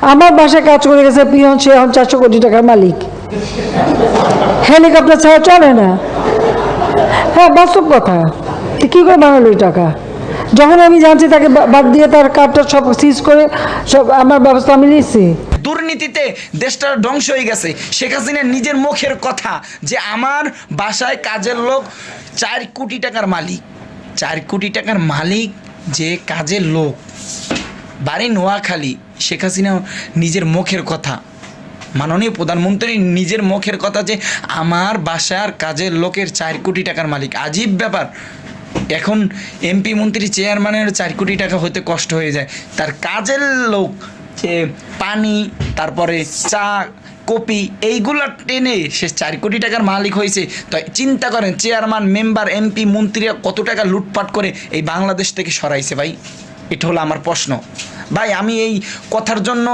আমার বাসায় কাজ করে গেছে পিয়ন, সে এখন 400 কোটি টাকার মালিক। হেলিকপ্টার ছাড়া চলে না। হ্যাঁ, বাস্তব কথা। কি করে বানালো এই টাকা? যখন আমি জানছি তাকে বাদ দিয়ে তার কার্ডটা সব সিজ করে সব আমার ব্যবস্থা আমি নিচ্ছি। দুর্নীতিতে দেশটা ধ্বংস হয়ে গেছে। শেখ হাসিনা নিজের মুখের কথা যে আমার বাসায় কাজের লোক 4 কোটি টাকার মালিক। 4 কোটি টাকার মালিক যে কাজের লোক, বাড়ি নোয়াখালী। শেখ হাসিনা নিজের মুখের কথা, মাননীয় প্রধানমন্ত্রী নিজের মুখের কথা যে আমার বাসার কাজের লোকের 4 কোটি টাকার মালিক। আজীব ব্যাপার। এখন এমপি মন্ত্রী চেয়ারম্যানের 4 কোটি টাকা হতে কষ্ট হয়ে যায়, তার কাজের লোক যে পানি, তারপরে চা, কপি, এইগুলো টেনে সে 4 কোটি টাকার মালিক হয়েছে। তো চিন্তা করেন চেয়ারম্যান, মেম্বার, এমপি, মন্ত্রীরা কত টাকা লুটপাট করে এই বাংলাদেশ থেকে সরাইছে ভাই। এটা হলো আমার প্রশ্ন ভাই। আমি এই কথার জন্য